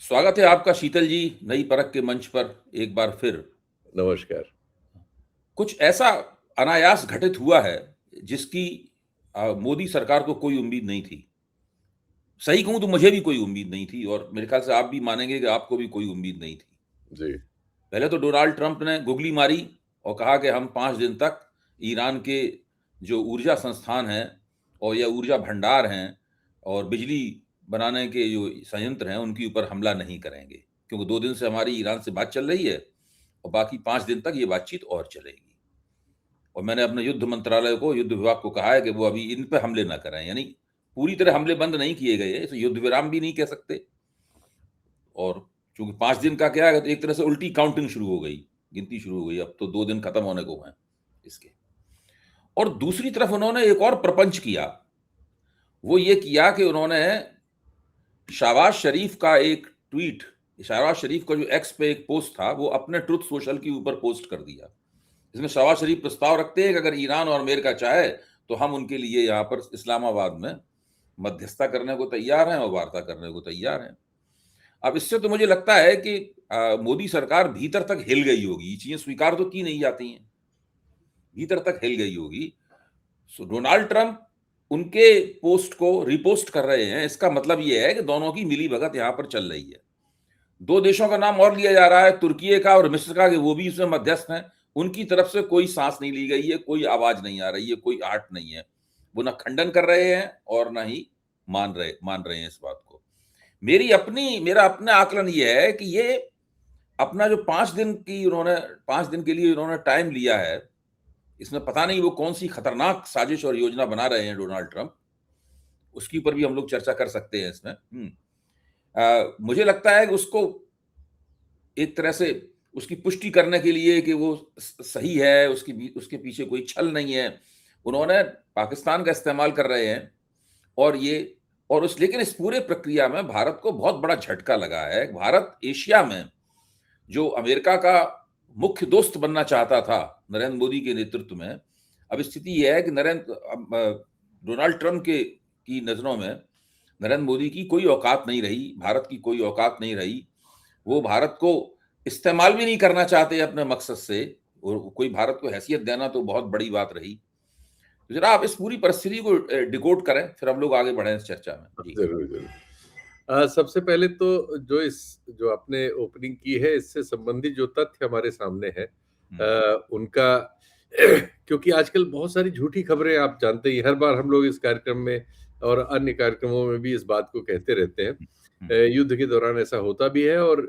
स्वागत है आपका शीतल जी नई परख के मंच पर एक बार फिर। नमस्कार। कुछ ऐसा अनायास घटित हुआ है जिसकी मोदी सरकार को कोई उम्मीद नहीं थी। सही कहूं तो मुझे भी कोई उम्मीद नहीं थी और मेरे ख्याल से आप भी मानेंगे कि आपको भी कोई उम्मीद नहीं थी। जी। पहले तो डोनाल्ड ट्रंप ने गुगली मारी और कहा कि हम 5 दिन तक ईरान के जो ऊर्जा संस्थान हैं और या ऊर्जा भंडार हैं और बिजली बनाने के जो संयंत्र हैं उनके ऊपर हमला नहीं करेंगे, क्योंकि 2 दिन से हमारी ईरान से बात चल रही है और बाकी 5 दिन तक ये बातचीत और चलेगी। और मैंने अपने युद्ध मंत्रालय को, युद्ध विभाग को कहा है कि वो अभी इन पे हमले ना करें, यानी पूरी तरह हमले बंद नहीं किए गए, इसे युद्ध विराम भी नहीं कह सकते। और चूंकि 5 दिन का क्या है, तो एक तरह से उल्टी काउंटिंग शुरू हो गई, गिनती शुरू हो गई, अब तो 2 दिन खत्म होने को हैं इसके। और दूसरी तरफ उन्होंने एक और प्रपंच किया, वो ये किया कि उन्होंने शहबाज शरीफ का एक ट्वीट, शहबाज शरीफ का जो एक्स पे एक पोस्ट था, वो अपने ट्रुथ सोशल के ऊपर पोस्ट कर दिया। इसमें शहबाज शरीफ प्रस्ताव रखते हैं कि अगर ईरान और अमेरिका चाहे तो हम उनके लिए यहाँ पर इस्लामाबाद में मध्यस्थता करने को तैयार हैं और वार्ता करने को तैयार हैं। अब इससे तो मुझे लगता है कि मोदी सरकार भीतर तक हिल गई होगी, ये चीजें स्वीकार तो की नहीं जाती हैं, भीतर तक हिल गई होगी। सो डोनाल्ड ट्रंप उनके पोस्ट को रिपोस्ट कर रहे हैं, इसका मतलब यह है कि दोनों की मिली भगत यहां पर चल रही है। 2 देशों का नाम और लिया जा रहा है, तुर्की का और मिस्र का, कि वो भी इसमें मध्यस्थ हैं। उनकी तरफ से कोई सांस नहीं ली गई है, कोई आवाज नहीं आ रही है, कोई आर्ट नहीं है। वो ना खंडन कर रहे हैं और ना ही मान रहे हैं इस बात को। मेरा अपना आकलन ये है कि ये अपना जो 5 दिन के लिए उन्होंने टाइम लिया है, इसमें पता नहीं वो कौन सी खतरनाक साजिश और योजना बना रहे हैं डोनाल्ड ट्रंप, उसके ऊपर भी हम लोग चर्चा कर सकते हैं इसमें। मुझे लगता है कि उसको एक तरह से उसकी पुष्टि करने के लिए कि वो सही है, उसके पीछे कोई छल नहीं है, उन्होंने पाकिस्तान का इस्तेमाल कर रहे हैं। और ये और उस लेकिन इस पूरे प्रक्रिया में भारत को बहुत बड़ा झटका लगा है। भारत एशिया में जो अमेरिका का मुख्य दोस्त बनना चाहता था नरेंद्र मोदी के नेतृत्व में, अब स्थिति यह है कि डोनाल्ड ट्रंप के की नजरों में नरेंद्र मोदी की कोई औकात नहीं रही, भारत की कोई औकात नहीं रही। वो भारत को इस्तेमाल भी नहीं करना चाहते अपने मकसद से, और कोई भारत को हैसियत देना तो बहुत बड़ी बात रही। तो जरा आप इस पूरी परिस्थिति को डिकोड करें, फिर हम लोग आगे बढ़े इस चर्चा में। जी ज़रूर, ज़रूर। सबसे पहले तो जो आपने ओपनिंग की है, इससे संबंधित जो तथ्य हमारे सामने हैं, उनका क्योंकि आजकल बहुत सारी झूठी खबरें आप जानते ही, हर बार हम लोग इस कार्यक्रम में और अन्य कार्यक्रमों में भी इस बात को कहते रहते हैं। युद्ध के दौरान ऐसा होता भी है और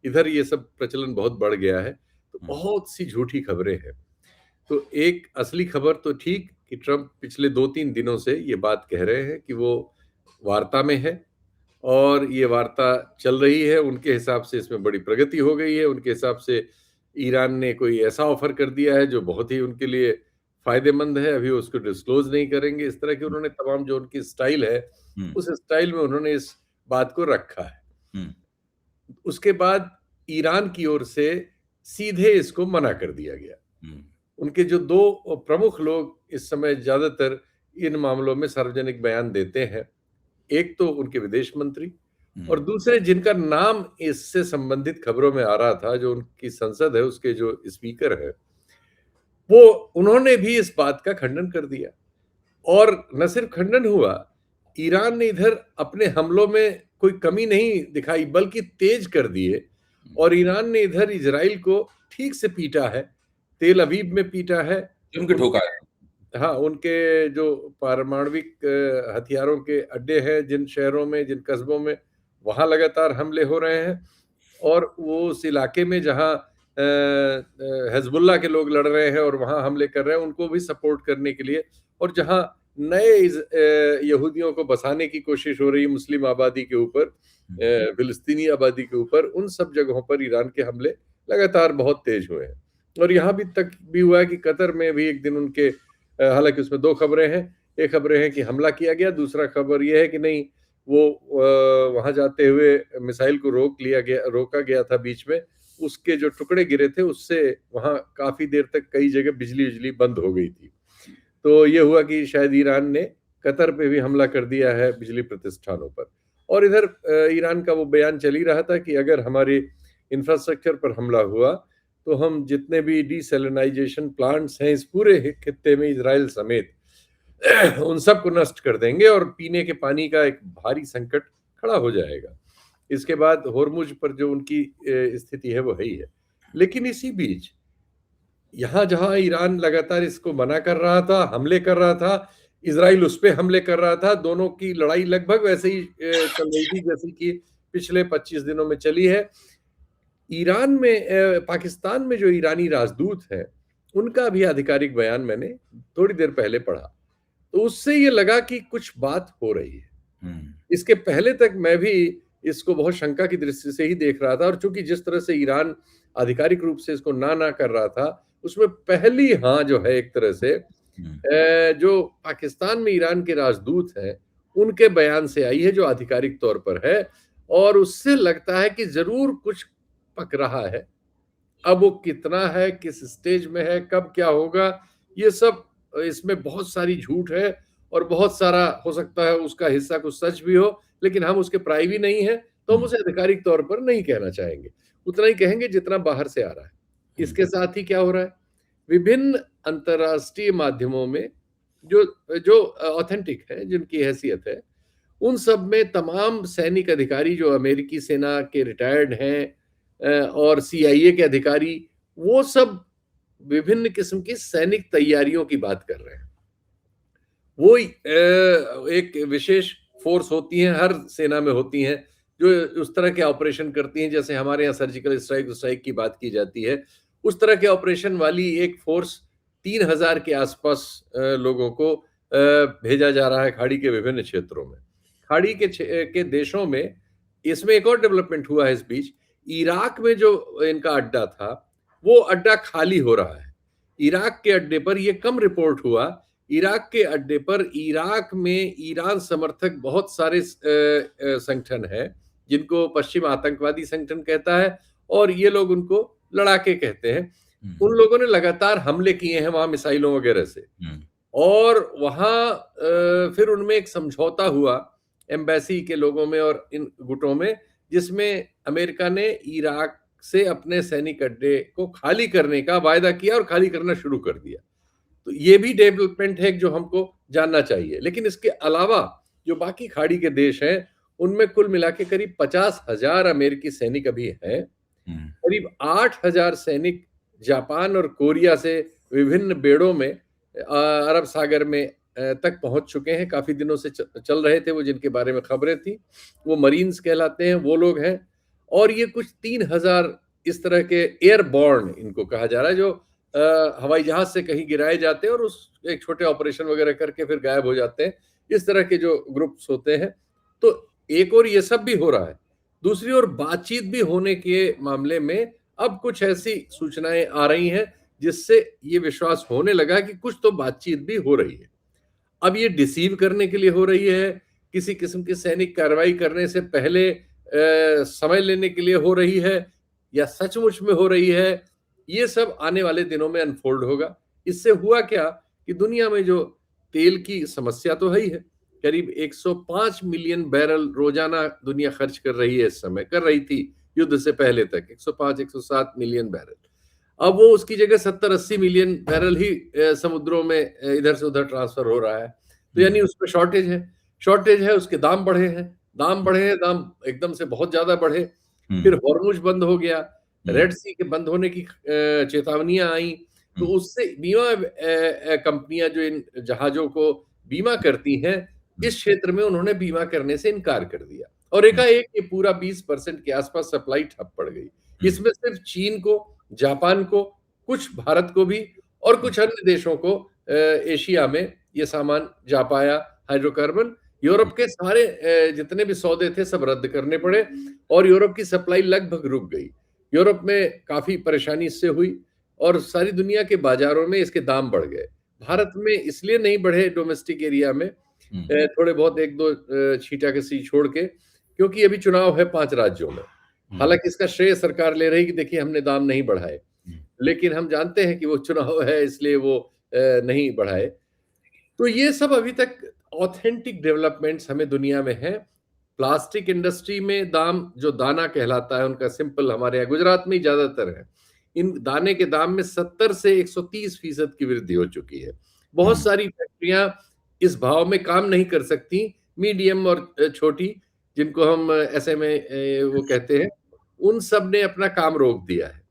इधर ये सब प्रचलन बहुत बढ़ गया है, तो बहुत सी झूठी खबरें हैं। तो एक असली खबर तो ठीक कि ट्रंप पिछले 2-3 दिनों से ये बात कह रहे हैं कि वो वार्ता में है और ये वार्ता चल रही है। उनके हिसाब से इसमें बड़ी प्रगति हो गई है। उनके हिसाब से ईरान ने कोई ऐसा ऑफर कर दिया है जो बहुत ही उनके लिए फ़ायदेमंद है। अभी उसको डिस्क्लोज़ नहीं करेंगे। इस तरह की उन्होंने तमाम जो उनकी स्टाइल है, उस स्टाइल में उन्होंने इस बात को रखा है। उसके बाद ईरान की ओर से सीधे इसको मना कर दिया गया। उनके जो 2 प्रमुख लोग इस समय ज़्यादातर इन मामलों में सार्वजनिक बयान देते हैं, एक तो उनके विदेश मंत्री और दूसरे जिनका नाम इससे संबंधित खबरों में आ रहा था, जो उनकी संसद है, उसके जो स्पीकर हैं, वो उन्होंने भी इस बात का खंडन कर दिया। और न सिर्फ खंडन हुआ, ईरान ने इधर अपने हमलों में कोई कमी नहीं दिखाई, बल्कि तेज कर दिए और ईरान ने इधर इज़राइल को ठीक से पीटा है, तेल अवीव में पीटा है। उनके ठोका है। हाँ, उनके जो पारमाणविक हथियारों के अड्डे हैं, जिन शहरों में, जिन कस्बों में, वहाँ लगातार हमले हो रहे हैं और वो उस इलाके में जहाँ हिज़्बुल्लाह के लोग लड़ रहे हैं और वहाँ हमले कर रहे हैं, उनको भी सपोर्ट करने के लिए, और जहाँ नए यहूदियों को बसाने की कोशिश हो रही है मुस्लिम आबादी के ऊपर, फिलिस्तीनी आबादी के ऊपर, उन सब जगहों पर ईरान के हमले लगातार बहुत तेज हुए हैं। और यहाँ भी तक भी हुआ है कि कतर में भी एक दिन उनके, हालांकि उसमें 2 खबरें हैं। एक खबरें हैं कि हमला किया गया, दूसरा खबर यह है कि नहीं, वो वहां जाते हुए मिसाइल को रोका गया था बीच में, उसके जो टुकड़े गिरे थे उससे वहां काफी देर तक कई जगह बिजली बंद हो गई थी। तो ये हुआ कि शायद ईरान ने कतर पे भी हमला कर दिया है बिजली प्रतिष्ठानों पर। और इधर ईरान का वो बयान चल ही रहा था कि अगर हमारे इंफ्रास्ट्रक्चर पर हमला हुआ तो हम जितने भी डीसैलिनाइजेशन प्लांट्स हैं इस पूरे खित्ते में, इजराइल समेत, उन सबको नष्ट कर देंगे और पीने के पानी का एक भारी संकट खड़ा हो जाएगा। इसके बाद होर्मुज पर जो उनकी स्थिति है वो है ही है। लेकिन इसी बीच यहाँ जहाँ ईरान लगातार इसको मना कर रहा था, हमले कर रहा था, इजराइल उस पे हमले कर रहा था, दोनों की लड़ाई लगभग वैसे ही चल रही थी जैसे कि पिछले 25 दिनों में चली है। ईरान में पाकिस्तान में जो ईरानी राजदूत हैं, उनका भी आधिकारिक बयान मैंने थोड़ी देर पहले पढ़ा, तो उससे ये लगा कि कुछ बात हो रही है। इसके पहले तक मैं भी इसको बहुत शंका की दृष्टि से ही देख रहा था, और चूंकि जिस तरह से ईरान आधिकारिक रूप से इसको ना कर रहा था, उसमें पहली हाँ जो है एक तरह से जो पाकिस्तान में ईरान के राजदूत हैं उनके बयान से आई है, जो आधिकारिक तौर पर है, और उससे लगता है कि जरूर कुछ पक रहा है। अब वो कितना है, किस स्टेज में है, कब क्या होगा, ये सब इसमें बहुत सारी झूठ है और बहुत सारा हो सकता है उसका हिस्सा कुछ सच भी हो, लेकिन हम उसके प्राइवी नहीं है तो हम उसे आधिकारिक तौर पर नहीं कहना चाहेंगे। उतना ही कहेंगे जितना बाहर से आ रहा है। इसके साथ ही क्या हो रहा है, विभिन्न अंतरराष्ट्रीय माध्यमों में जो जो ऑथेंटिक है, जिनकी हैसियत है, उन सब में तमाम सैनिक अधिकारी जो अमेरिकी सेना के रिटायर्ड हैं और सीआईए के अधिकारी, वो सब विभिन्न किस्म की सैनिक तैयारियों की बात कर रहे हैं। वो एक विशेष फोर्स होती है, हर सेना में होती हैं, जो उस तरह के ऑपरेशन करती हैं, जैसे हमारे यहाँ सर्जिकल स्ट्राइक की बात की जाती है, उस तरह के ऑपरेशन वाली एक फोर्स 3000 के आसपास लोगों को भेजा जा रहा है खाड़ी के विभिन्न क्षेत्रों में। खाड़ी के देशों में इसमें एक और डेवलपमेंट हुआ है इस बीच। इराक में जो इनका अड्डा था, वो अड्डा खाली हो रहा है। इराक के अड्डे पर, यह कम रिपोर्ट हुआ, इराक के अड्डे पर इराक में ईरान समर्थक बहुत सारे संगठन हैं, जिनको पश्चिम आतंकवादी संगठन कहता है, और ये लोग उनको लड़ाके कहते हैं। उन लोगों ने लगातार हमले किए हैं वहां मिसाइलों वगैरह से, और वहां फिर उनमें एक समझौता हुआ एम्बेसी के लोगों में और इन गुटों में, जिसमें अमेरिका ने इराक से अपने सैनिक अड्डे को खाली करने का वायदा किया और खाली करना शुरू कर दिया। तो ये भी डेवलपमेंट है जो हमको जानना चाहिए। लेकिन इसके अलावा जो बाकी खाड़ी के देश हैं, उनमें कुल मिला के करीब 50,000 अमेरिकी सैनिक अभी हैं। करीब 8,000 सैनिक जापान और कोरिया से विभिन्न बेड़ों में अरब सागर में तक पहुंच चुके हैं। काफी दिनों से चल रहे थे वो, जिनके बारे में खबरें थी, वो मरीन्स कहलाते हैं, वो लोग हैं। और ये कुछ 3,000 इस तरह के एयरबॉर्न इनको कहा जा रहा है, जो हवाई जहाज से कहीं गिराए जाते हैं और उस एक छोटे ऑपरेशन वगैरह करके फिर गायब हो जाते हैं। इस तरह के जो ग्रुप्स होते हैं, तो एक और ये सब भी हो रहा है, दूसरी ओर बातचीत भी होने के मामले में अब कुछ ऐसी सूचनाएं आ रही हैं जिससे ये विश्वास होने लगा कि कुछ तो बातचीत भी हो रही है। अब ये डिसीव करने के लिए हो रही है, किसी किस्म की सैनिक कार्रवाई करने से पहले समय लेने के लिए हो रही है, या सचमुच में हो रही है, ये सब आने वाले दिनों में अनफोल्ड होगा। इससे हुआ क्या कि दुनिया में जो तेल की समस्या तो है ही है, करीब 105 मिलियन बैरल रोजाना दुनिया खर्च कर रही है, इस समय कर रही थी, युद्ध से पहले तक 105-107 मिलियन बैरल। अब वो उसकी जगह 70-80 मिलियन बैरल ही समुद्रों में इधर से उधर ट्रांसफर हो रहा है। तो यानी उसमें शॉर्टेज है, उसके दाम बढ़े हैं, दाम एकदम से बहुत ज्यादा बढ़े। फिर हॉर्मुज बंद हो गया, रेड सी के बंद होने की चेतावनियां आई, तो उससे बीमा कंपनियां जो इन जहाजों को बीमा करती हैं, इस क्षेत्र में उन्होंने बीमा करने से इनकार कर दिया, और एकाएक ये पूरा 20% के आसपास सप्लाई ठप पड़ गई। इसमें सिर्फ चीन को, जापान को, कुछ भारत को भी, और कुछ अन्य देशों को एशिया में ये सामान जा पाया हाइड्रोकार्बन। यूरोप के सारे जितने भी सौदे थे सब रद्द करने पड़े, और यूरोप की सप्लाई लगभग रुक गई। यूरोप में काफी परेशानी इससे हुई, और सारी दुनिया के बाजारों में इसके दाम बढ़ गए। भारत में इसलिए नहीं बढ़े डोमेस्टिक एरिया में, थोड़े बहुत एक दो छींटा किसी छोड़ के, क्योंकि अभी चुनाव है 5 राज्यों में। हालांकि इसका श्रेय सरकार ले रही कि देखिए हमने दाम नहीं बढ़ाए, लेकिन हम जानते हैं कि वो चुनाव है इसलिए वो नहीं बढ़ाए। तो ये सब अभी तक ऑथेंटिक डेवलपमेंट्स हमें दुनिया में हैं, प्लास्टिक इंडस्ट्री में दाम जो दाना कहलाता है उनका सिंपल, हमारे यहाँ गुजरात में ही ज्यादातर है, इन दाने के दाम में 70 से 130% की वृद्धि हो चुकी है। बहुत सारी फैक्ट्रियां इस भाव में काम नहीं कर सकती, मीडियम और छोटी, जिनको हम एसएमए वो कहते हैं, उन सब ने अपना काम रोक दिया है।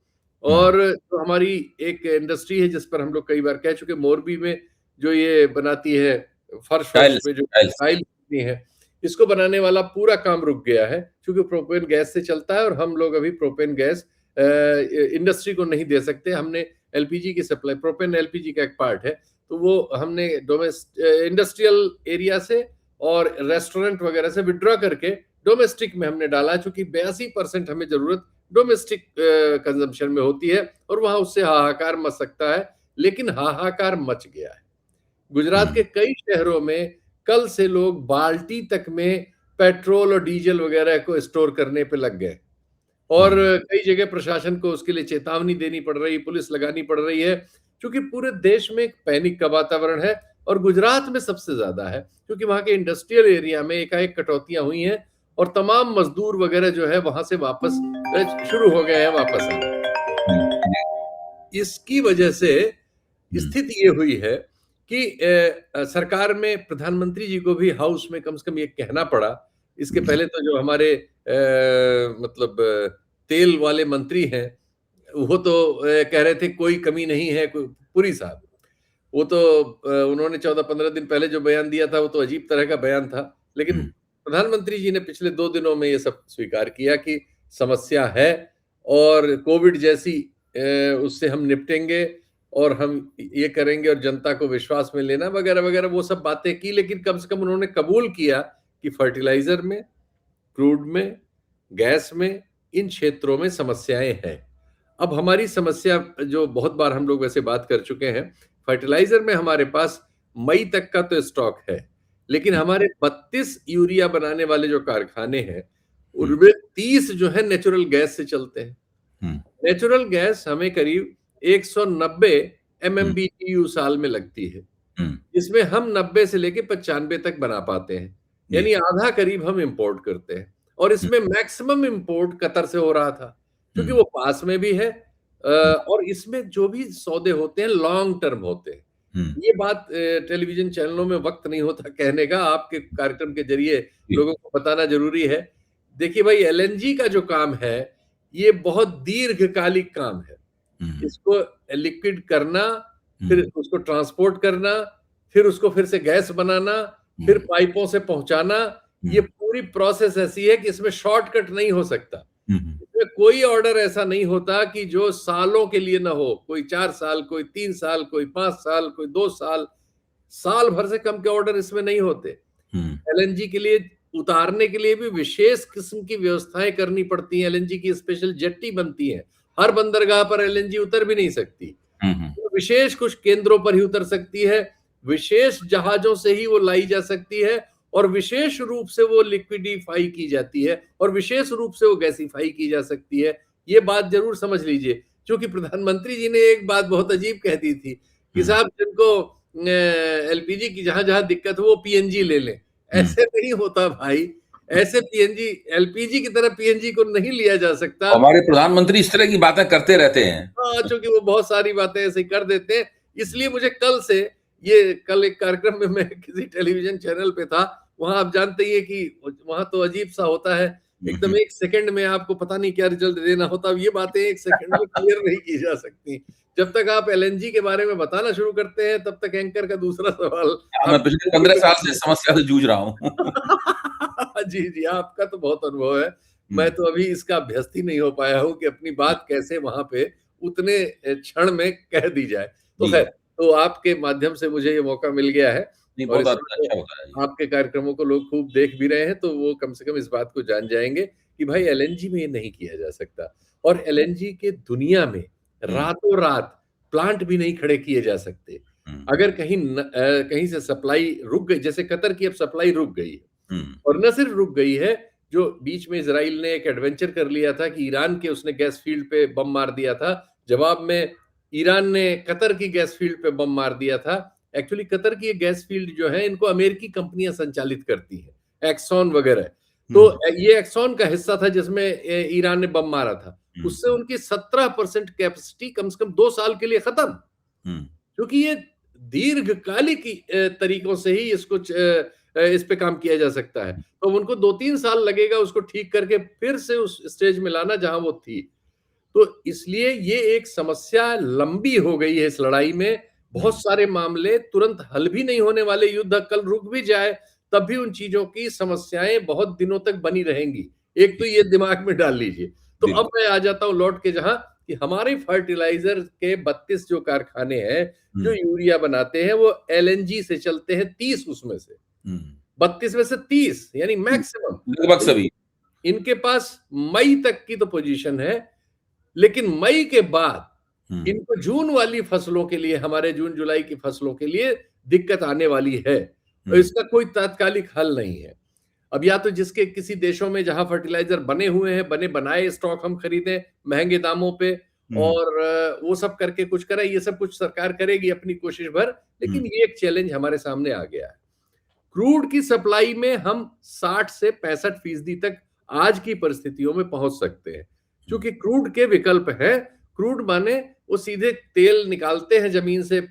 और जो हमारी एक इंडस्ट्री है जिस पर हम लोग कई बार कह चुके, मोरबी में जो ये बनाती है फर्श वर्श टाइल्स पे जो टाइल्स टाइल बनती है, इसको बनाने वाला पूरा काम रुक गया है, क्योंकि प्रोपेन गैस से चलता है और हम लोग अभी प्रोपेन गैस इंडस्ट्री को नहीं दे सकते। हमने एलपीजी की सप्लाई, प्रोपेन एलपीजी का एक पार्ट है, तो वो हमने इंडस्ट्रियल एरिया से और रेस्टोरेंट वगैरह से विड्रॉ करके डोमेस्टिक में हमने डाला, चूंकि 82% हमें जरूरत डोमेस्टिक कंजम्पशन में होती है, और वहां उससे हाहाकार मच सकता है, लेकिन हाहाकार मच गया है। गुजरात के कई शहरों में कल से लोग बाल्टी तक में पेट्रोल और डीजल वगैरह को स्टोर करने पे लग गए, और कई जगह प्रशासन को उसके लिए चेतावनी देनी पड़ रही, पुलिस लगानी पड़ रही है, क्योंकि पूरे देश में एक पैनिक का वातावरण है, और गुजरात में सबसे ज्यादा है, क्योंकि वहां के इंडस्ट्रियल एरिया में एकाएक कटौतियां हुई हैं, और तमाम मजदूर वगैरह जो है वहां से वापस शुरू हो गए हैं वापस आना। इसकी वजह से स्थिति ये हुई है कि सरकार में प्रधानमंत्री जी को भी हाउस में कम से कम ये कहना पड़ा। इसके पहले तो जो हमारे मतलब तेल वाले मंत्री हैं, वो तो कह रहे थे कोई कमी नहीं है, पुरी साहब, वो तो उन्होंने 14-15 दिन पहले जो बयान दिया था वो तो अजीब तरह का बयान था, लेकिन प्रधानमंत्री जी ने पिछले 2 दिनों में ये सब स्वीकार किया कि समस्या है, और कोविड जैसी उससे हम निपटेंगे, और हम ये करेंगे, और जनता को विश्वास में लेना वगैरह वगैरह, वो सब बातें की, लेकिन कम से कम उन्होंने कबूल किया कि फर्टिलाइजर में, क्रूड में, गैस में, इन क्षेत्रों में समस्याएं हैं। अब हमारी समस्या, जो बहुत बार हम लोग वैसे बात कर चुके हैं, फर्टिलाइजर में हमारे पास मई तक का तो स्टॉक है, लेकिन हमारे 32 यूरिया बनाने वाले जो कारखाने हैं, उनमें 30 जो है नेचुरल गैस से चलते हैं। नेचुरल गैस हमें करीब 190 MMBTU साल में लगती है, इसमें हम 90 से लेके 95 तक बना पाते हैं, यानी आधा करीब हम इंपोर्ट करते हैं, और इसमें मैक्सिमम इंपोर्ट कतर से हो रहा था, क्योंकि वो पास में भी है, और इसमें जो भी सौदे होते हैं लॉन्ग टर्म होते हैं। ये बात टेलीविजन चैनलों में वक्त नहीं होता कहने का, आपके कार्यक्रम के जरिए लोगों को बताना जरूरी है। देखिए भाई, एलएनजी का जो काम है ये बहुत दीर्घकालिक काम है। इसको लिक्विड करना, फिर उसको ट्रांसपोर्ट करना, फिर उसको फिर से गैस बनाना, फिर पाइपों से पहुंचाना, ये पूरी प्रोसेस ऐसी है कि इसमें शॉर्टकट नहीं हो सकता। इसमें कोई ऑर्डर ऐसा नहीं होता कि जो सालों के लिए ना हो, कोई 4 साल, कोई 3 साल, कोई 5 साल, कोई 2 साल, साल भर से कम के ऑर्डर इसमें नहीं होते। एलएनजी के लिए उतारने के लिए भी विशेष किस्म की व्यवस्थाएं करनी पड़ती हैं, एलएनजी की स्पेशल जेट्टी बनती है, हर बंदरगाह पर एलएनजी उतर भी नहीं सकती, तो विशेष कुछ केंद्रों पर ही उतर सकती है, विशेष जहाजों से ही वो लाई जा सकती है, और विशेष रूप से वो लिक्विडिफाई की जाती है, और विशेष रूप से वो गैसिफाई की जा सकती है। ये बात जरूर समझ लीजिए, क्योंकि प्रधानमंत्री जी ने एक बात बहुत अजीब कह दी थी कि साहब जिनको एलपीजी की जहां जहां दिक्कत हो वो पीएनजी ले लें। ऐसे नहीं होता भाई, ऐसे पीएनजी, एलपीजी की तरह पीएनजी को नहीं लिया जा सकता। हमारे प्रधानमंत्री इस तरह की बातें करते रहते हैं। क्योंकि वो बहुत सारी बातें ऐसे कर देते हैं, इसलिए मुझे कल एक कार्यक्रम में मैं किसी टेलीविजन चैनल पे था, वहां आप जानते ही है कि वहां तो अजीब सा होता है, एकदम 1 सेकंड में आपको पता नहीं क्या रिजल्ट देना होता। ये बातें 1 सेकंड में क्लियर नहीं की जा सकती। जब तक आप एलएनजी के बारे में बताना शुरू करते हैं, तब तक एंकर का दूसरा सवाल। मैं पिछले 15 साल से समस्या से जूझ रहा हूँ। जी जी, आपका तो बहुत अनुभव है, मैं तो अभी इसका अभ्यस्त ही नहीं हो पाया हूँ कि अपनी बात कैसे वहां पे उतने क्षण में कह दी जाए। तो खैर, तो आपके माध्यम से मुझे ये मौका मिल गया है, और बहुत अच्छा होता है। आपके कार्यक्रमों को लोग खूब देख भी रहे हैं, तो वो कम से कम इस बात को जान जाएंगे कि भाई एलएनजी में ये नहीं किया जा सकता, और एलएनजी के दुनिया में रातों रात प्लांट भी नहीं खड़े किए जा सकते। अगर कहीं से सप्लाई रुक गई, जैसे कतर की अब सप्लाई रुक गई है, और न सिर्फ रुक गई है, जो बीच में इजराइल ने एक एडवेंचर कर लिया था कि ईरान के उसने गैस फील्ड पे बम मार दिया था, जवाब में ईरान ने कतर की गैस फील्ड पे बम मार दिया था। एक्चुअली कतर की ये गैस फील्ड जो है, इनको अमेरिकी कंपनियां संचालित करती हैं, एक्सॉन वगैरह। तो ये एक्सॉन का हिस्सा था जिसमें ईरान ने बम मारा था। उससे उनकी 17% कैपेसिटी कम से कम 2 साल के लिए खत्म। क्योंकि ये दीर्घकालिक तरीकों से ही इस पे काम किया जा सकता है। तो उनको 2-3 साल लगेगा उसको ठीक करके फिर से उस स्टेज में लाना जहां वो थी। तो इसलिए ये एक समस्या लंबी हो गई है इस लड़ाई में। बहुत सारे मामले तुरंत हल भी नहीं होने वाले, युद्ध कल रुक भी जाए तब भी उन चीजों की समस्याएं बहुत दिनों तक बनी रहेंगी। एक तो ये दिमाग में डाल लीजिए। तो अब मैं आ जाता हूं लौट के जहां कि हमारे फर्टिलाइजर के 32 जो कारखाने हैं जो यूरिया बनाते हैं वो एलएनजी से चलते हैं, 30 उसमें से, 32 में से 30 यानी मैक्सिमम लगभग सभी। इनके पास मई तक की तो पोजीशन है, लेकिन मई के बाद इनको जून वाली फसलों के लिए, हमारे जून जुलाई की फसलों के लिए दिक्कत आने वाली है। तो इसका कोई तात्कालिक हल नहीं है। अब या तो जिसके किसी देशों में जहां फर्टिलाइजर बने हुए हैं, बने बनाए स्टॉक हम खरीदें महंगे दामों पे और वो सब करके कुछ करें। ये सब कुछ सरकार करेगी अपनी कोशिश भर, लेकिन ये एक चैलेंज हमारे सामने आ गया है। क्रूड की सप्लाई में हम 60 से 65% तक आज की परिस्थितियों में पहुंच सकते हैं, क्योंकि क्रूड के विकल्प है। क्रूड माने वो सीधे तेल निकालते हैं जमीन से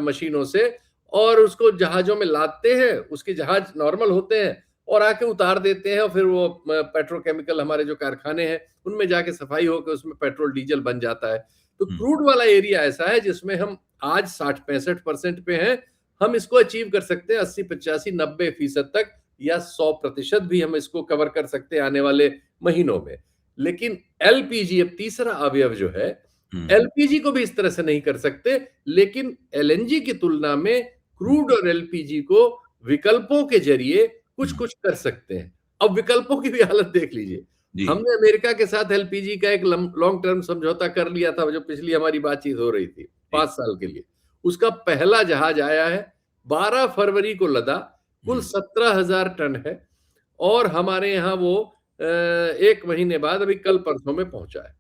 मशीनों से और उसको जहाजों में लादते हैं, उसके जहाज नॉर्मल होते हैं और आके उतार देते हैं और फिर वो पेट्रोकेमिकल हमारे जो कारखाने हैं उनमें जाके सफाई होकर उसमें पेट्रोल डीजल बन जाता है। तो क्रूड वाला एरिया ऐसा है जिसमें हम आज 60-65% पे हैं। हम इसको अचीव कर सकते हैं 80-85-90% तक, या 100% भी हम इसको कवर कर सकते हैं आने वाले महीनों में। लेकिन एलपीजी, अब तीसरा अवयव जो है, एलपीजी को भी इस तरह से नहीं कर सकते, लेकिन एलएनजी की तुलना में क्रूड और एलपीजी को विकल्पों के जरिए कुछ कुछ कर सकते हैं। अब विकल्पों की भी हालत देख लीजिए। हमने अमेरिका के साथ एलपीजी का एक लॉन्ग टर्म समझौता कर लिया था, जो पिछली हमारी बातचीत हो रही थी 5 साल के लिए। उसका पहला जहाज आया है, 12 फरवरी को लदा, कुल 17,000 टन है और हमारे यहाँ वो 1 महीने बाद, अभी कल परसों में पहुंचा है,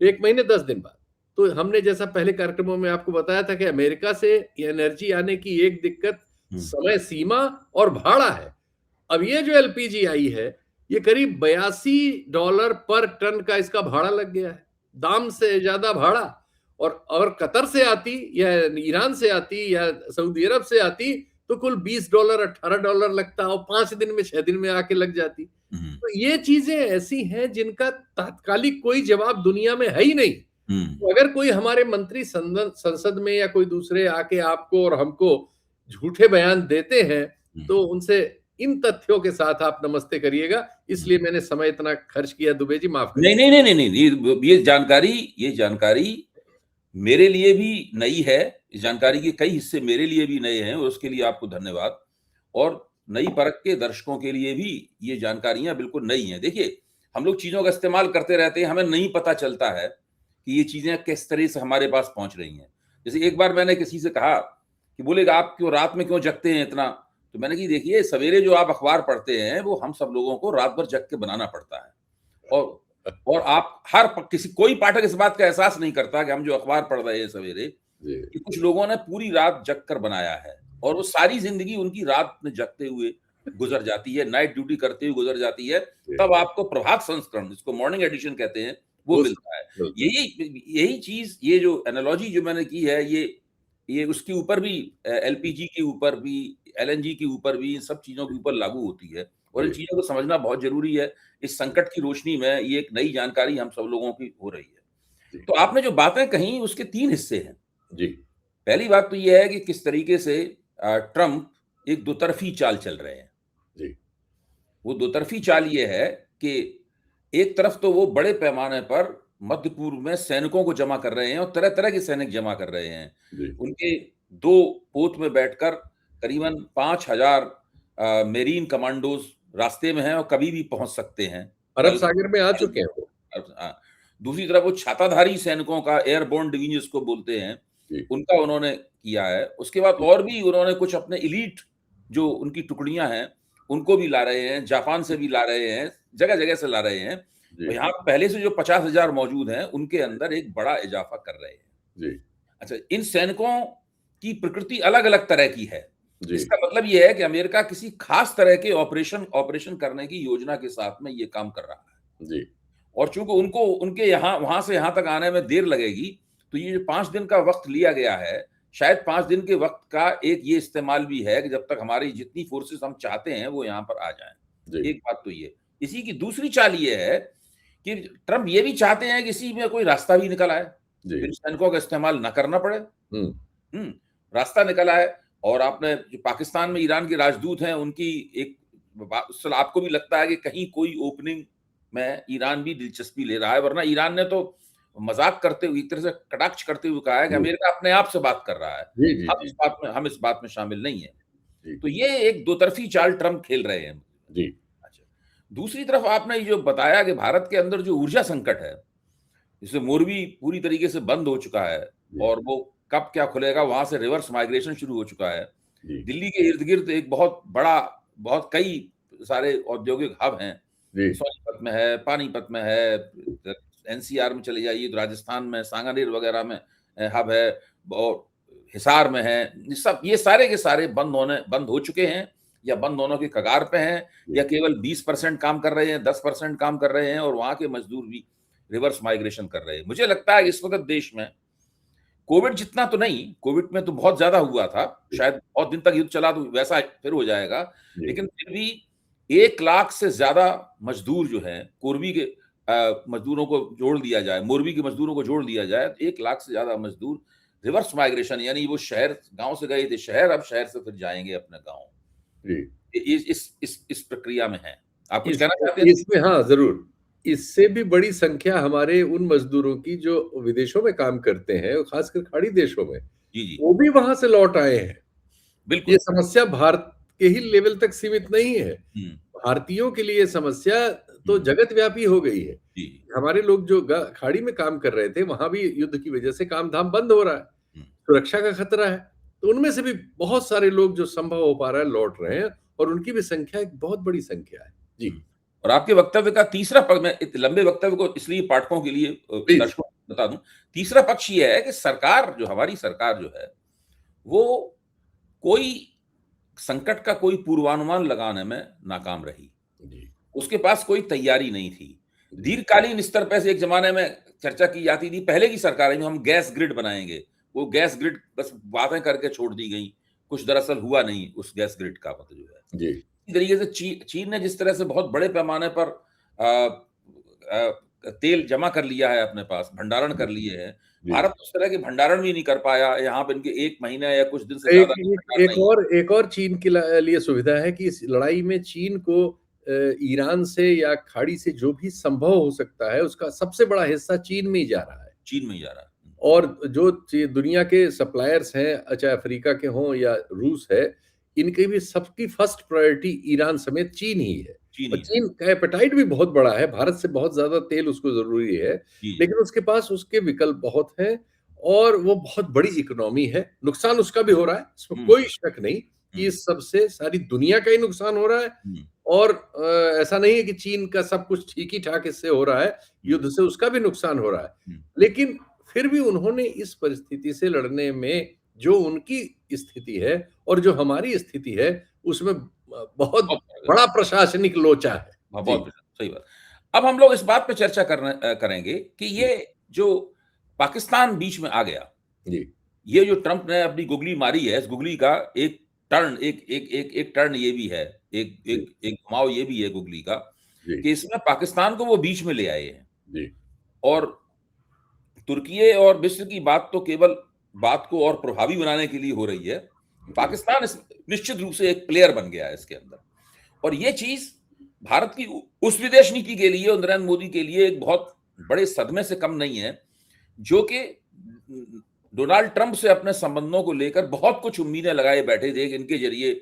1 महीने 10 दिन बाद। तो हमने जैसा पहले कार्यक्रमों में आपको बताया था कि अमेरिका से एनर्जी आने की एक दिक्कत समय सीमा और भाड़ा है। अब ये जो एलपीजी आई है, ये करीब $82 पर टन का इसका भाड़ा लग गया है, दाम से ज्यादा भाड़ा। और कतर से आती या ईरान से आती या सऊदी अरब से आती तो कुल $20 $18 लगता और 5 दिन में 6 दिन में आके लग जाती। तो ये चीजें ऐसी हैं जिनका तात्कालिक कोई जवाब दुनिया में है ही नहीं। तो अगर कोई हमारे मंत्री संसद में या कोई दूसरे आके आपको और हमको झूठे बयान देते हैं तो उनसे इन तथ्यों के साथ आप नमस्ते करिएगा। इसलिए मैंने समय इतना खर्च किया। दुबे जी माफ करिए। नहीं, ये जानकारी मेरे लिए भी नई है। इस जानकारी के कई हिस्से मेरे लिए भी नए हैं और उसके लिए आपको धन्यवाद। और नई परख के दर्शकों के लिए भी ये जानकारियां बिल्कुल नई हैं। देखिए, हम लोग चीजों का इस्तेमाल करते रहते हैं, हमें नहीं पता चलता है कि ये चीजें किस तरह से हमारे पास पहुंच रही हैं। जैसे एक बार मैंने किसी से कहा कि बोलेगा आप क्यों रात में क्यों जगते हैं इतना, तो मैंने कहा देखिए, सवेरे जो आप अखबार पढ़ते हैं वो हम सब लोगों को रात भर जग के बनाना पड़ता है। और आप कोई पाठक इस बात का एहसास नहीं करता कि हम जो अखबार पढ़ रहे हैं सवेरे, कि कुछ लोगों ने पूरी रात जग कर बनाया है और वो सारी जिंदगी उनकी रात में जगते हुए गुजर जाती है, नाइट ड्यूटी करते हुए गुजर जाती है। तब आपको प्रभात संस्करण, जिसको मॉर्निंग एडिशन कहते हैं, वो मिलता है। यही चीज, ये जो एनालॉजी जो मैंने की है, ये उसके ऊपर भी, एलपीजी के ऊपर भी, एलएनजी के ऊपर भी, इन सब चीजों के ऊपर लागू होती है और इन चीजों को समझना बहुत जरूरी है। इस संकट की रोशनी में ये एक नई जानकारी हम सब लोगों की हो रही है। तो आपने जो बातें कही उसके 3 हिस्से हैं जी। पहली बात तो यह है कि किस तरीके से ट्रंप एक दोतरफी चाल चल रहे हैं जी। वो दोतरफी चाल ये है कि एक तरफ तो वो बड़े पैमाने पर मध्य पूर्व में सैनिकों को जमा कर रहे हैं और तरह तरह के सैनिक जमा कर रहे हैं। उनके 2 पोत में बैठकर करीबन 5,000 मेरीन कमांडोज रास्ते में हैं और कभी भी पहुंच सकते हैं। अरब सागर में आ चुके हैं वो। दूसरी तरफ वो छाताधारी सैनिकों का एयरबोर्न डिवीजन जिसको बोलते हैं, उनका उन्होंने किया है। उसके बाद और भी उन्होंने कुछ अपने इलीट जो उनकी टुकड़ियां हैं उनको भी ला रहे हैं, जापान से भी ला रहे हैं, जगह जगह से ला रहे हैं। तो यहाँ पहले से जो 50,000 मौजूद हैं उनके अंदर एक बड़ा इजाफा कर रहे हैं। अच्छा, इन सैनिकों की प्रकृति अलग अलग तरह की है। जी, इसका मतलब ये है कि अमेरिका किसी खास तरह के ऑपरेशन करने की योजना के साथ में ये काम कर रहा है। जी, और चूँकि उनको उनके यहाँ वहाँ से यहाँ तक आने में देर लगेगी, तो ये जो 5 दिन का वक़्त लिया गया है, शायद 5 दिन के वक़्त का एक ये इस्तेमाल भी है कि जब तक हमारी जितनी फ़ोर्सेस हम चाहते हैं, वो यहाँ पर आ जाएँ। जी, एक बात तो ये। इसी की दूसरी चाल ये है कि ट्रम्प ये भी चाहते हैं कि इसी में कोई रास्ता भी निकल आए, जी। फिर सैनिकों का इस्तेमाल ना करना पड़े। हुँ, हुँ, रास्ता निकल आए और आपने जो पाकिस्तान में ईरान के राजदूत हैं, उनकी एक आपको भी लगता है कि कहीं कोई ओपनिंग में ईरान भी दिलचस्पी ले रहा है, वरना ईरान ने तो मज़ाक करते हुए, एक तरह से कटाक्ष करते हुए कहा है कि जी, अमेरिका अपने आप से बात कर रहा है। जी, जी, जी, हम इस बात में शामिल नहीं हैं। जी, तो ये एक दो तरफ़ी चाल ट्रम्प खेल रहे हैं। जी, अच्छा, दूसरी तरफ आपने ये जो बताया कि भारत के अंदर जो ऊर्जा संकट है, जैसे मोरबी पूरी तरीके से बंद हो चुका है जी, और वो कब क्या खुलेगा, वहाँ से रिवर्स माइग्रेशन शुरू हो चुका है। जी, दिल्ली के इर्द-गिर्द एक बहुत कई सारे औद्योगिक हब हैं। जी, सोनीपत में है, पानीपत में है, एनसीआर में चले जाइए तो राजस्थान में सांगानेर वगैरह में हब है और हिसार में है। ये सारे के सारे बंद हो चुके हैं या बंद होने के कगार पे हैं या जी, केवल 20% काम कर रहे हैं, 10% काम कर रहे हैं और वहाँ के मज़दूर भी रिवर्स माइग्रेशन कर रहे हैं। मुझे लगता है इस वक़्त देश में कोविड जितना तो नहीं, कोविड में तो बहुत ज़्यादा हुआ था, जी, शायद बहुत दिन तक युद्ध चला तो वैसा फिर हो जाएगा। जी, लेकिन फिर भी 1 लाख से ज़्यादा मज़दूर जो हैं, कोरबी के मज़दूरों को जोड़ दिया जाए, मोरबी के मज़दूरों को जोड़ दिया जाए, तो 1 लाख से ज़्यादा मज़दूर रिवर्स माइग्रेशन यानी वो गाँव से गए थे शहर, अब शहर से फिर जाएँगे अपने गाँव। जी। इस प्रक्रिया में हैं। आप कुछ इस कहना चाहते थे? इसमें हाँ, ज़रूर। इससे भी बड़ी संख्या हमारे उन मज़दूरों की जो विदेशों में काम करते हैं और ख़ासकर खाड़ी देशों में, जी, जी। वो भी वहाँ से लौट आए हैं। ये बिल्कुल। समस्या भारत के ही लेवल तक सीमित नहीं है। हुँ, भारतीयों के लिए समस्या तो हुँ। जगत व्यापी हो गई है। जी, जी। हमारे लोग जो खाड़ी में काम कर रहे थे, वहाँ भी युद्ध की वजह से काम-धाम बंद हो रहा है। हुँ। सुरक्षा का खतरा है। तो उनमें से भी बहुत सारे लोग जो संभव हो पा रहा है लौट रहे हैं और उनकी भी संख्या एक बहुत बड़ी संख्या है। जी, हुँ। और आपके वक्तव्य का तीसरा मैं इत लंबे वक्तव्य को इसलिए पाठकों के लिए प्लीज़। दर्शकों को बता दूँ, तीसरा पक्ष ये है कि हमारी सरकार जो है, वो कोई संकट का कोई पूर्वानुमान लगाने में नाकाम रही। जी, उसके पास कोई तैयारी नहीं थी। जी, दीर्घकालीन स्तर पे से एक ज़माने में चर्चा की जाती थी, पहले की सरकारें में हम गैस ग्रिड बनाएँगे। वो गैस ग्रिड बस बातें करके छोड़ दी गईं। कुछ दरअसल हुआ नहीं उस गैस ग्रिड का मतलब जो है। जी, इसी तरीके से चीन ने जिस तरह से बहुत बड़े पैमाने पर तेल जमा कर लिया है अपने पास, भंडारण कर लिए हैं। जी। भारत उस तरह के भंडारण भी नहीं कर पाया। यहाँ पे इनके 1 महीना या कुछ दिन से एक ज़्यादा का एक भंडार नहीं है। एक और चीन के लिए सुविधा है कि इस लड़ाई में चीन को ईरान से या खाड़ी से जो भी संभव हो सकता है, उसका सबसे बड़ा हिस्सा चीन में ही जा रहा है। चीन में ही जा रहा है। और जो दुनिया के सप्लायर्स हैं, चाहे अफ्रीका के हों या रूस है, इनकी भी सबकी फर्स्ट प्रायोरिटी ईरान समेत चीन ही है। चीन और ही है। चीन का एपेटाइट भी बहुत बड़ा है, भारत से बहुत ज़्यादा तेल उसको ज़रूरी है, जी, जी। लेकिन उसके पास उसके विकल्प बहुत हैं और वो बहुत बड़ी इकोनॉमी है। नुकसान उसका भी हो रहा है, इसमें हुँ, कोई शक नहीं कि हुँ, इस सब से सारी दुनिया का ही नुकसान हो रहा है हुँ, और ऐसा नहीं है कि चीन का सब कुछ ठीक ही ठाक इससे हो रहा है, हुँ, युद्ध से उसका भी नुकसान हो रहा है। हुँ। लेकिन फिर भी उन्होंने इस परिस्थिति से लड़ने में जो उनकी स्थिति है और जो हमारी स्थिति है, उसमें बहुत बहुत फ़र्क है। बड़ा प्रशासनिक लोचा है। हाँ, जी, बहुत सही बात। अब हम लोग इस बात पे चर्चा करेंगे कि जी, ये जो पाकिस्तान बीच में आ गया, जी, ये जो ट्रम्प ने अपनी गुगली मारी है, इस गुगली का एक टर्न ये भी है, एक जी, एक एक घुमाव ये भी है गुगली का, जी, कि इसमें पाकिस्तान को वो बीच में ले आए हैं जी, और तुर्की और मिस्र की बात तो केवल बात को और प्रभावी बनाने के लिए हो रही है। जी, पाकिस्तान निश्चित रूप से एक प्लेयर बन गया है इसके अंदर और ये चीज़ भारत की उस विदेश नीति के लिए और नरेंद्र मोदी के लिए एक बहुत बड़े सदमे से कम नहीं है, जो कि डोनाल्ड ट्रंप से अपने संबंधों को लेकर बहुत कुछ उम्मीदें लगाए बैठे थे कि इनके ज़रिए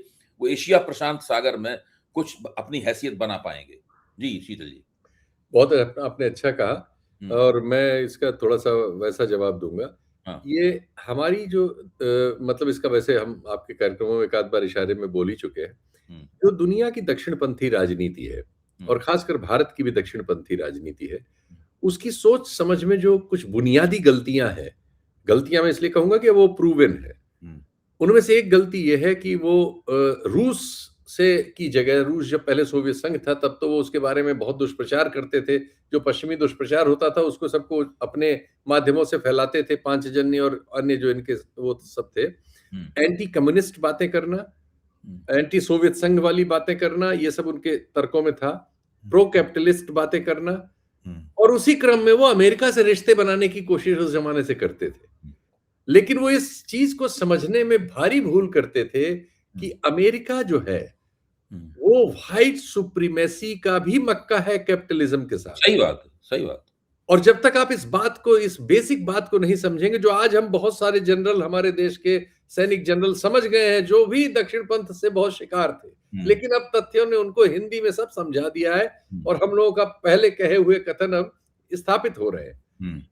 वो एशिया प्रशांत सागर में कुछ अपनी हैसियत बना पाएँगे। जी, शीतल जी। बहुत आपने अच्छा कहा हुँ, और मैं इसका थोड़ा-सा वैसा जवाब दूँगा। हाँ, ये हमारी जो मतलब इसका वैसे हम आपके कार्यक्रमों में एक आध बार इशारे में बोल ही चुके हैं। हुँ, जो दुनिया की दक्षिणपंथी राजनीति है हुँ, और खासकर भारत की भी दक्षिणपंथी राजनीति है, उसकी सोच समझ में जो कुछ बुनियादी गलतियाँ हैं, गलतियाँ मैं इसलिए कहूँगा कि वो प्रूवन है। हुँ, उनमें से एक गलती ये है कि वो रूस से की जगह, रूस जब पहले सोवियत संघ था तब तो वो उसके बारे में बहुत दुष्प्रचार करते थे। जो पश्चिमी दुष्प्रचार होता था उसको सबको अपने माध्यमों से फैलाते थे, पांचजन्य और अन्य जो इनके वो सब थे। एंटी कम्युनिस्ट बातें करना, एंटी सोवियत संघ वाली बातें करना, ये सब उनके तर्कों में था। प्रो कैपिटलिस्ट बातें करना, और उसी क्रम में वो अमेरिका से रिश्ते बनाने की कोशिश उस जमाने से करते थे। लेकिन वो इस चीज को समझने में भारी भूल करते थे कि अमेरिका जो है वो व्हाइट सुप्रीमेसी का भी मक्का है कैपिटलिज्म के साथ। सही बात है, सही बात। और जब तक आप इस बात को, इस बेसिक बात को नहीं समझेंगे, जो आज हम बहुत सारे जनरल, हमारे देश के सैनिक जनरल समझ गए हैं, जो भी दक्षिण पंथ से बहुत शिकार थे, लेकिन अब तथ्यों ने उनको हिंदी में सब समझा दिया है और हम लोगों का पहले कहे हुए कथन अब स्थापित हो रहे हैं।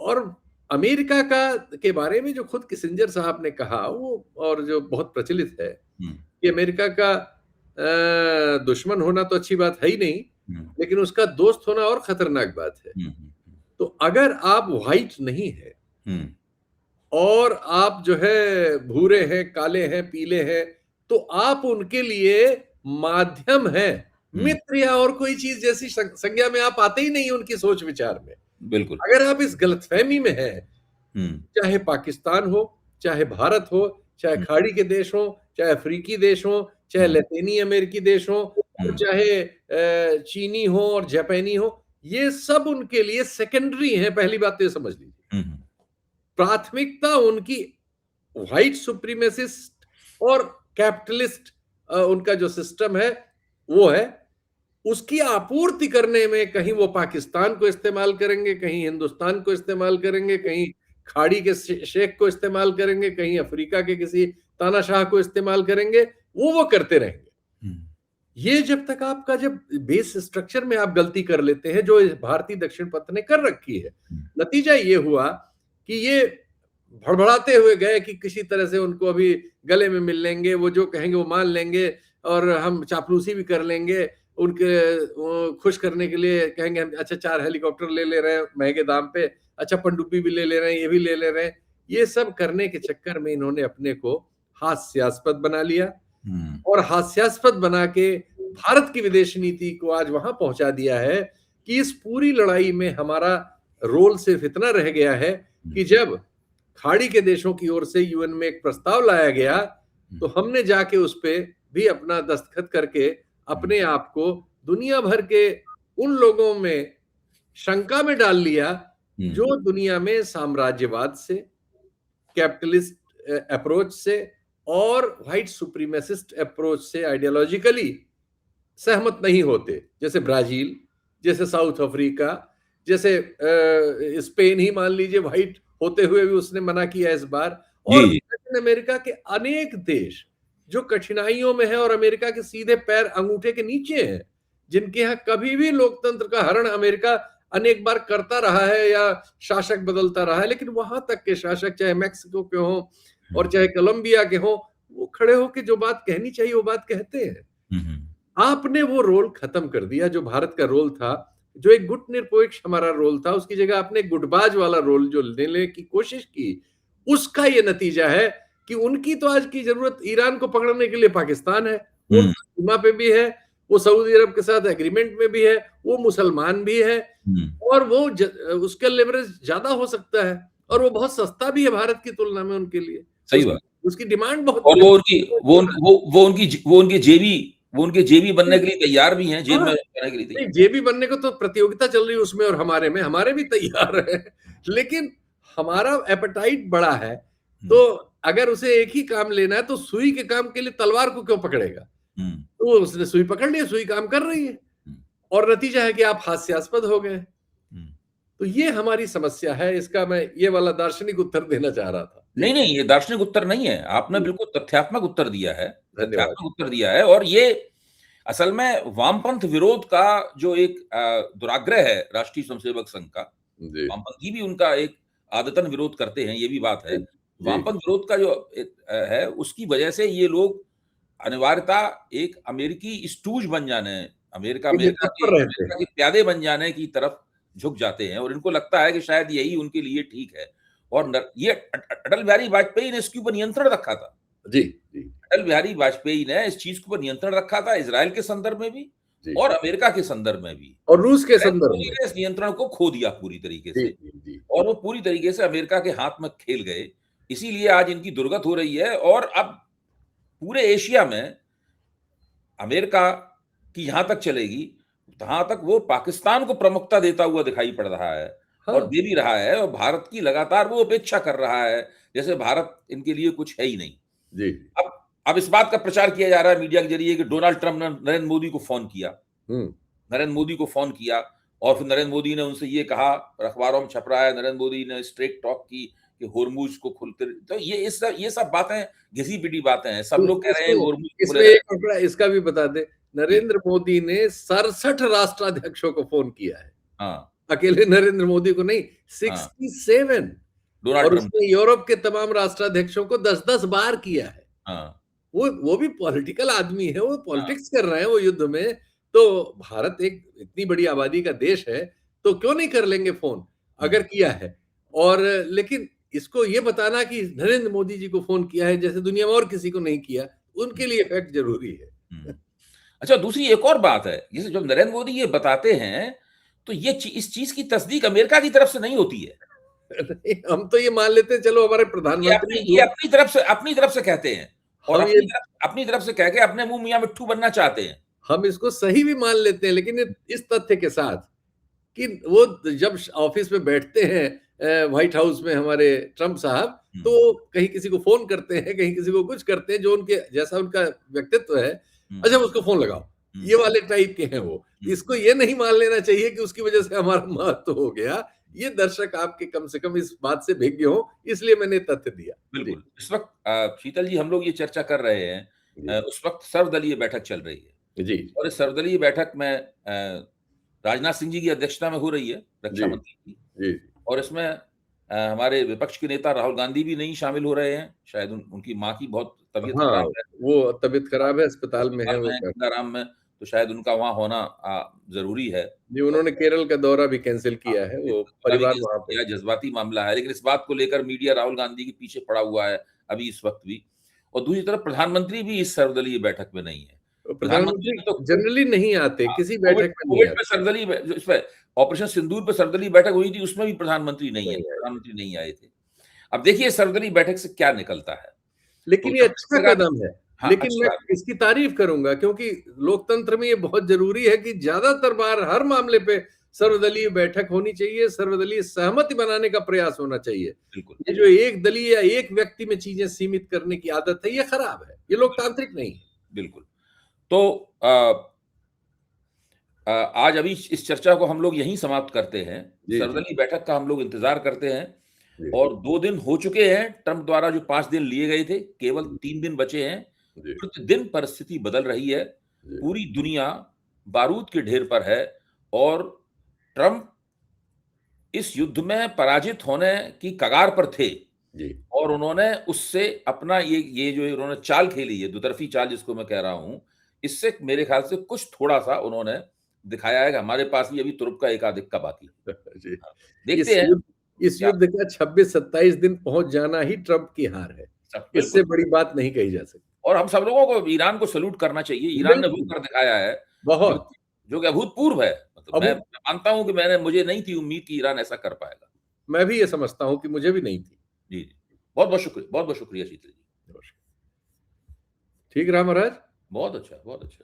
और अमेरिका का के बारे में जो खुद किसिंजर साहब ने कहा, वो और जो बहुत प्रचलित है कि अमेरिका का दुश्मन होना तो अच्छी बात है ही नहीं, लेकिन उसका दोस्त होना और खतरनाक बात है। तो अगर आप व्हाइट नहीं है और आप जो है भूरे हैं, काले हैं, पीले हैं, तो आप उनके लिए माध्यम हैं, मित्र या और कोई चीज जैसी संज्ञा में आप आते ही नहीं उनकी सोच विचार में। बिल्कुल। अगर आप इस गलतफहमी में हैं, चाहे पाकिस्तान हो, चाहे भारत हो, चाहे खाड़ी के देश हो, चाहे अफ्रीकी देश हो, चाहे लैटिनी अमेरिकी देश हो, चाहे चीनी हो और जापानी हो, ये सब उनके लिए सेकेंडरी है। पहली बात तो ये समझ लीजिए, प्राथमिकता उनकी व्हाइट सुप्रीमेसिस्ट और कैपिटलिस्ट उनका जो सिस्टम है वो है। उसकी आपूर्ति करने में कहीं वो पाकिस्तान को इस्तेमाल करेंगे, कहीं हिंदुस्तान को इस्तेमाल करेंगे, कहीं खाड़ी के शेख को इस्तेमाल करेंगे, कहीं अफ्रीका के किसी तानाशाह को इस्तेमाल करेंगे, वो करते रहेंगे। ये जब तक आपका, जब बेस स्ट्रक्चर में आप गलती कर लेते हैं, जो भारतीय दक्षिण पथ ने कर रखी है, नतीजा ये हुआ कि ये भड़बड़ाते हुए गए कि किसी तरह से उनको अभी गले में मिल लेंगे, वो जो कहेंगे वो मान लेंगे और हम चापलूसी भी कर लेंगे, उनके खुश करने के लिए कहेंगे हम अच्छा 4 हेलीकॉप्टर ले रहे हैं महंगे दाम पे, अच्छा पनडुब्बी भी ले रहे हैं, ये भी ले रहे हैं। ये सब करने के चक्कर में इन्होंने अपने को हास्यास्पद बना लिया और हास्यास्पद बना के भारत की विदेश नीति को आज वहां पहुंचा दिया है कि इस पूरी लड़ाई में हमारा रोल सिर्फ इतना रह गया है कि जब खाड़ी के देशों की ओर से यूएन में एक प्रस्ताव लाया गया तो हमने जाके उस पे भी अपना दस्तखत करके अपने आप को दुनिया भर के उन लोगों में शंका में डाल लिया जो दुनिया में साम्राज्यवाद से, कैपिटलिस्ट अप्रोच से और व्हाइट सुप्रीमेसिस्ट अप्रोच से आइडियोलॉजिकली सहमत नहीं होते। जैसे ब्राजील, जैसे साउथ अफ्रीका, जैसे स्पेन ही मान लीजिए, व्हाइट होते हुए भी उसने मना किया इस बार। और लैटिन अमेरिका के अनेक देश जो कठिनाइयों में है और अमेरिका के सीधे पैर अंगूठे के नीचे हैं, जिनके यहाँ कभी भी लोकतंत्र का हरण अमेरिका अनेक बार करता रहा है या शासक बदलता रहा है, लेकिन वहां तक के शासक चाहे मैक्सिको के हों और चाहे कोलंबिया के हों, वो खड़े होकर जो बात कहनी चाहिए वो बात कहते हैं। आपने वो रोल खत्म कर दिया जो भारत का रोल था, जो एक गुटनिरपेक्ष हमारा रोल था, उसकी जगह आपने गुटबाज वाला रोल जो लेने की कोशिश की, उसका ये नतीजा है कि उनकी तो आज की जरूरत ईरान को पकड़ने के लिए पाकिस्तान है, वो सीमा पे भी है, वो सऊदी अरब के साथ एग्रीमेंट में भी है, वो मुसलमान भी है और वो उसका लेवरेज ज्यादा हो सकता है और वो बहुत सस्ता भी है भारत की तुलना में उनके लिए। सही बात। उसकी डिमांड बहुत, और वो उनके जेबी बनने के लिए तैयार भी हैं, जेब में रहने के लिए तैयार। जेबी बनने को तो प्रतियोगिता चल रही है उसमें, और हमारे भी तैयार है, लेकिन हमारा एपेटाइट बड़ा है। तो अगर उसे एक ही काम लेना है तो सुई के काम के लिए तलवार को क्यों पकड़ेगा? तो उसने सुई पकड़ लिया, सुई काम कर रही है और नतीजा है कि आप हास्यास्पद हो गए। तो ये हमारी समस्या है, इसका मैं ये वाला दार्शनिक उत्तर देना चाह रहा था। नहीं, ये दार्शनिक उत्तर नहीं है, आपने बिल्कुल तथ्यात्मक उत्तर दिया है, तथ्यात्मक उत्तर दिया है। और ये असल में वामपंथ विरोध का जो एक दुराग्रह है राष्ट्रीय स्वयंसेवक संघ का, वामपंथी भी उनका एक आदतन विरोध करते हैं, ये भी बात है। वामपंथ विरोध का जो है उसकी वजह से ये लोग अनिवार्यता एक अमेरिकी स्टूज बन जाने, अमेरिका के प्यादे बन जाने की तरफ झुक जाते हैं और इनको लगता है कि शायद यही उनके लिए ठीक है। और ये अटल बिहारी वाजपेयी ने इसके ऊपर नियंत्रण रखा था। जी, जी, अटल बिहारी वाजपेयी ने इस चीज के ऊपर नियंत्रण रखा था, इजराइल के संदर्भ में भी जी। और अमेरिका के संदर्भ में भी। और रूस के नरेंद्र संदर्भ मोदी में। ने इस नियंत्रण को खो दिया पूरी तरीके जी, से जी, जी। और वो पूरी तरीके से अमेरिका के हाथ में खेल गए। इसीलिए आज इनकी दुर्गत हो रही है और अब पूरे एशिया में अमेरिका की जहां तक चलेगी, तहां तक वो पाकिस्तान को प्रमुखता देता हुआ दिखाई पड़ रहा है और हाँ, दे भी रहा है और भारत की लगातार वो उपेक्षा कर रहा है, जैसे भारत इनके लिए कुछ है ही नहीं। जी। अब अब इस बात का प्रचार किया जा रहा है मीडिया के जरिए कि डोनाल्ड ट्रंप ने नरेंद्र मोदी को फोन किया। हुँ, नरेंद्र मोदी को फोन किया और फिर नरेंद्र मोदी ने उनसे ये कहा, अखबारों में छप रहा है, नरेंद्र मोदी ने स्ट्रेट टॉक की कि होर्मुज को खुलते, तो ये सब बातें घिसी पिटी बातें हैं। सब तो लोग कह रहे हैं इसमें होर्मुज इसमें खुलेगा। एक आंकड़ा इसका भी बता दें, जी, नरेंद्र मोदी ने 67 राष्ट्राध्यक्षों को फ़ोन किया है। हाँ, अकेले नरेंद्र मोदी को नहीं, हाँ, 67। डोनाल्ड और ट्रंप उसने ने। यूरोप के तमाम राष्ट्राध्यक्षों को 10-10 बार किया है। हाँ, वो भी पॉलिटिकल आदमी है, वो हाँ, पॉलिटिक्स कर रहे हैं वो युद्ध में, तो भारत एक इतनी बड़ी आबादी का देश है, तो क्यों नहीं कर लेंगे फ़ोन, हुँ, अगर किया है। और लेकिन इसको ये बताना कि नरेंद्र मोदी जी को फ़ोन किया है, जैसे दुनिया में और किसी को नहीं किया, हुँ, उनके लिए फैक्ट ज़रूरी है। हुँ। अच्छा, दूसरी एक और बात है, जैसे जब नरेंद्र मोदी ये बताते हैं, तो इस चीज़ की तस्दीक अमेरिका की तरफ से नहीं होती है। नहीं, हम तो ये मान लेते हैं चलो हमारे प्रधानमंत्री ये जो अपनी तरफ से कहते हैं और हम ये अपनी तरफ से कह के अपने मुँह मियाँ मिट्ठू बनना चाहते हैं। हम इसको सही भी मान लेते हैं, लेकिन इस तथ्य के साथ कि वो जब ऑफिस में बैठते हैं व्हाइट हाउस में हमारे ट्रम्प साहब, हुँ, तो कहीं किसी को फ़ोन करते हैं, कहीं किसी को कुछ करते हैं, जो उनके जैसा उनका व्यक्तित्व है, हुँ, अच्छा उसको फ़ोन लगाओ, हुँ, ये वाले टाइप के हैं वो। हुँ। इसको ये नहीं मान लेना चाहिए कि उसकी वजह से हमारा महत्व हो गया। ये दर्शक आपके कम से कम इस बात से भिज्ञ हों, इसलिए मैंने तथ्य दिया। जी, बिल्कुल। इस वक़्त शीतल जी, हम लोग ये चर्चा कर रहे हैं, जी, उस वक़्त सर्वदलीय बैठक चल रही है जी, और इस सर्वदलीय बैठक में राजनाथ सिंह जी की अध्यक्षता में हो रही है, रक्षा जी, मंत्री की। जी। और इसमें हमारे विपक्ष के नेता राहुल गांधी भी नहीं शामिल हो रहे हैं। शायद उनकी माँ की बहुत तबीयत हाँ, खराब है, वो तबीयत खराब है, अस्पताल में है अस्पताल में वो। है गंगाराम में, तो शायद उनका वहाँ होना ज़रूरी है। जी, और उन्होंने केरल का दौरा भी कैंसल हाँ, किया है, वो दौरा भी परिवार कैंसल वहाँ पे किया, है। जज़्बाती मामला है, लेकिन इस बात को लेकर मीडिया राहुल गांधी के पीछे पड़ा हुआ है, अभी इस वक़्त भी। और दूसरी तरफ प्रधानमंत्री भी इस सर्वदलीय बैठक में नहीं है। प्रधानमंत्री प्रधानमंत्री ने तो जनरली नहीं आते, हाँ, किसी कोविड बैठक में नहीं कोविड पे आते। सर्वदलीय जो इस पे ऑपरेशन सिंदूर पे सर्वदलीय बैठक हुई थी, उसमें भी प्रधानमंत्री नहीं है, नहीं आए थे। प्रधानमंत्री नहीं आए थे। अब देखिए सर्वदलीय बैठक से क्या निकलता है। तो लेकिन ये जब तक अच्छा लगा कदम है, हाँ, लेकिन अच्छी मैं बात है। इसकी तारीफ़ करूँगा क्योंकि लोकतंत्र में ये बहुत ज़रूरी है कि ज़्यादातर बार हर मामले पे सर्वदलीय बैठक होनी चाहिए, सर्वदलीय सहमति बनाने का प्रयास होना चाहिए। बिल्कुल, ये जो एक दलीय या एक व्यक्ति में चीज़ें सीमित करने की आदत है, ये खराब है, ये लोकतांत्रिक नहीं है। बिल्कुल। तो आज अभी इस चर्चा को हम लोग यहीं समाप्त करते हैं। जी, जी, सर्वदलीय बैठक का हम लोग इंतज़ार करते हैं जी, और 2 दिन हो चुके हैं, ट्रंप द्वारा जो 5 दिन लिए गए थे, केवल 3 दिन बचे हैं। जी, प्रतिदिन परिस्थिति बदल रही है, जी, पूरी दुनिया बारूद के ढेर पर है और ट्रंप इस युद्ध में पराजित होने की कगार पर थे जी। और उन्होंने उससे अपना ये जो उन्होंने चाल खेली है, दुतरफी चाल जिसको मैं कह रहा हूँ, इससे मेरे ख्याल से कुछ थोड़ा-सा उन्होंने दिखाया है कि हमारे पास भी अभी तुरुप का एकाध इक्का बाकी है। जी। हाँ, देखते इस हैं युद्ध इस क्या युद्ध का 26-27 दिन पहुँच जाना ही ट्रंप की हार है। सब इससे बिल्कुल बड़ी बात नहीं कही जा सकती। और हम सब लोगों को ईरान को सैल्यूट करना चाहिए। ईरान ने वो बिल्कुल, कर दिखाया है, जो बहुत। जो कि अभूतपूर्व है। मतलब अब मैं मानता हूँ कि मुझे नहीं थी उम्मीद कि ईरान ऐसा कर पाएगा। मैं भी ये समझता हूँ कि मुझे भी नहीं थी। जी, जी। बहुत-बहुत शुक्रिया, बहुत-बहुत शुक्रिया शीतल जी। ठीक रहा महाराज? बहुत अच्छा, बहुत अच्छा।